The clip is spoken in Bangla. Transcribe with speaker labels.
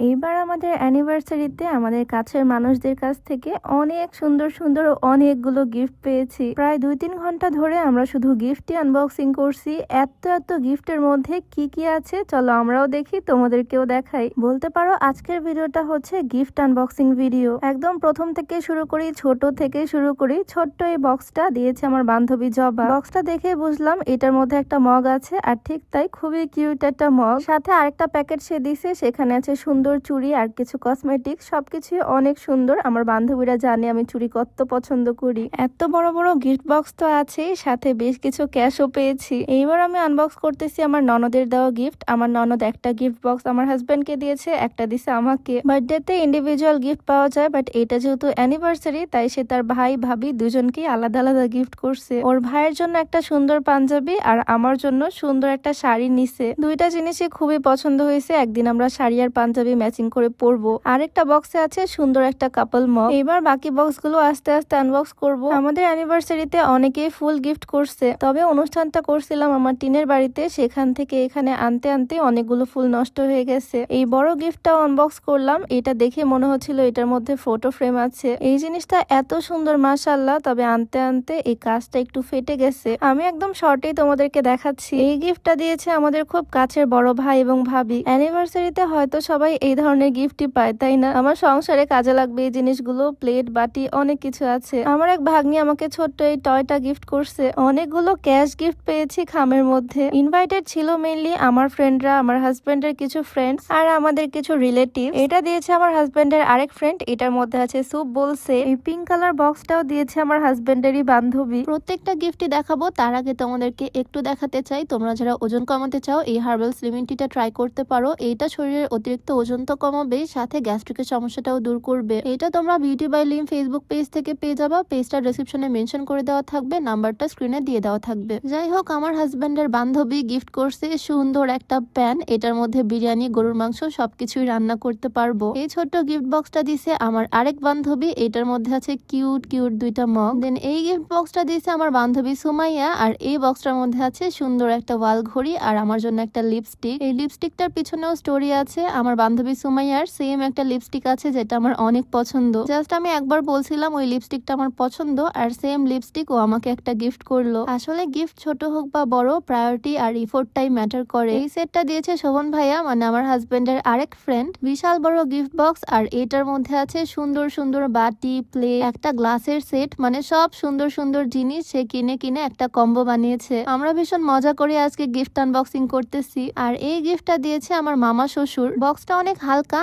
Speaker 1: এইবার আমাদের অ্যানিভার্সারিতে আমাদের কাছের মানুষদের কাছ থেকে অনেক সুন্দর সুন্দর অনেকগুলো গিফট পেয়েছি। প্রায় 2-3 ঘন্টা ধরে আমরা শুধু গিফটই আনবক্সিং করছি। এত এত গিফটের মধ্যে কি কি আছে চলো আমরাও দেখি, তোমাদেরকেও দেখাই। বলতে পারো আজকের ভিডিওটা হচ্ছে গিফট আনবক্সিং ভিডিও। একদম প্রথম থেকে শুরু করি, ছোট থেকে শুরু করি। ছোট্ট এই বক্সটা দিয়েছে আমার বান্ধবী জবা। বক্সটা দেখে বুঝলাম এটার মধ্যে একটা মগ আছে, আর ঠিক তাই খুবই কিউট একটা মগ। সাথে আরেকটা প্যাকেট সে দিছে, সেখানে আছে সুন্দর চুড়ি আর কিছু কসমেটিক। সবকিছু অনেক সুন্দর। আমার বান্ধবীরা জানে আমি চুড়ি কত পছন্দ করি। এত বড় বড় গিফট বক্স তো আছেই, সাথে বেশ কিছু ক্যাশও পেয়েছি। এইবার আমি আনবক্স করতেছি আমার ননদের দেওয়া গিফট। আমার ননদ একটা গিফট বক্স আমার হাজবেন্ডকে দিয়েছে, একটা দিছে আমাকে। বার্থডেতে ইন্ডিভিজুয়াল গিফট পাওয়া যায়, বাট এটা যেহেতু অ্যানিভার্সারি তাই সে তার ভাই ভাবি দুজনকেই আলাদা আলাদা গিফট করছে। ওর ভাইয়ের জন্য একটা সুন্দর পাঞ্জাবি আর আমার জন্য সুন্দর একটা শাড়ি নিছে। দুইটা জিনিসই খুবই পছন্দ হয়েছে। একদিন আমরা শাড়ি আর পাঞ্জাবি ম্যাচিং করে পরবো। আরেকটা বক্সে আছে সুন্দর একটা কাপল মগ। এবার বাকি বক্স গুলো আস্তে আস্তে আনবক্স করব। আমাদের অ্যানিভার্সারিতে অনেকেই ফুল গিফট করছে, তবে অনুষ্ঠানটা করছিলাম আমার টিনের বাড়িতে, সেখান থেকে এখানে আনতে আনতে অনেকগুলো ফুল নষ্ট হয়ে গেছে। এই বড় গিফটটাও আনবক্স করলাম। এটা দেখে মনে হচ্ছিল এটার মধ্যে ফটো ফ্রেম আছে। এই জিনিসটা এত সুন্দর মাশাআল্লাহ, তবে আনতে আনতে এই কাজটা একটু ফেটে গেছে। আমি একদম শর্টেই তোমাদেরকে দেখাচ্ছি। এই গিফটটা দিয়েছে আমাদের খুব কাছের বড় ভাই এবং ভাবি। অ্যানিভার্সারিতে হয়তো সবাই এই ধরনের গিফটই পায়, তাই না? আমার সংসারে কাজে লাগবে এই জিনিসগুলো। প্লেট বাটি অনেক কিছু আছে। আমার এক ভাগ্নি আমাকে ছোট্ট এই টয়টা গিফট করছে। অনেকগুলো ক্যাশ গিফট পেয়েছি খামের মধ্যে। ইনভাইটেড ছিল মেইনলি আমার ফ্রেন্ডরা, আমার হাজবেন্ডের কিছু ফ্রেন্ডস আর আমাদের কিছু রিলেটিভ। এটা দিয়েছে আমার হাজবেন্ডের আরেক ফ্রেন্ড। এটার মধ্যে আছে স্যুপ বলছে। এই পিঙ্ক কালার বক্সটাও দিয়েছে আমার হাজবেন্ডেরই বান্ধবী। প্রত্যেকটা গিফটই দেখাবো, তার আগে তোমাদেরকে একটু দেখাতে চাই, তোমরা যারা ওজন কমাতে চাও এই হার্বাল স্লিমিং টিটা ট্রাই করতে পারো। এইটা শরীরের অতিরিক্ত ওজন তো কমাবে, সাথে গ্যাস্ট্রিকের সমস্যাটাও দূর করবে। এটা তোমরা বিউটি বাই লিম ফেসবুক পেজ থেকে পেয়ে যাবা। পেজটা ডেসক্রিপশনে মেনশন করে দেওয়া থাকবে, নাম্বারটা স্ক্রিনে দিয়ে দেওয়া থাকবে। যাই হোক, আমার হাজবেন্ডের বান্ধবী গিফট করছে সুন্দর একটা প্যান। এটার মধ্যে বিরিয়ানি, গরুর মাংস সবকিছুই রান্না করতে পারবো। এই ছোট্ট গিফট বক্সটা দিছে আমার আরেক বান্ধবী। এটার মধ্যে আছে কিউট কিউট দুইটা মগ। দেন এই গিফট বক্সটা দিছে আমার বান্ধবী সুমাইয়া, আর এই বক্সটার মধ্যে আছে সুন্দর একটা ওয়াল ঘড়ি আর আমার জন্য একটা লিপস্টিক। এই লিপস্টিকটার পিছনেও স্টোরি আছে। আমার বান্ধবী সুমাইয়ার সেম একটা লিপস্টিক আছে যেটা আমার অনেক পছন্দ। জাস্ট আমি একবার বলছিলাম ওই লিপস্টিকটা আমার পছন্দ, আর সেম লিপস্টিক ও আমাকে একটা গিফট করলো। আসলে গিফট ছোট হোক বা বড়, প্রায়োরিটি আর ইফোর্টটাই ম্যাটার করে। এই সেটটা দিয়েছে শোভন ভাইয়া, মানে আমার হাজবেন্ডের আরেক ফ্রেন্ড। বিশাল বড় গিফট বক্স, আর এটার মধ্যে আছে সুন্দর সুন্দর বাটি, প্লেট, একটা গ্লাসের সেট, মানে সব সুন্দর সুন্দর জিনিস সে কিনে কিনে একটা কম্বো বানিয়েছে। আমরা ভীষণ মজা করে আজকে গিফট আনবক্সিং করতেছি। আর এই গিফটটা দিয়েছে আমার মামা শ্বশুর। বক্সটা অনেক হালকা,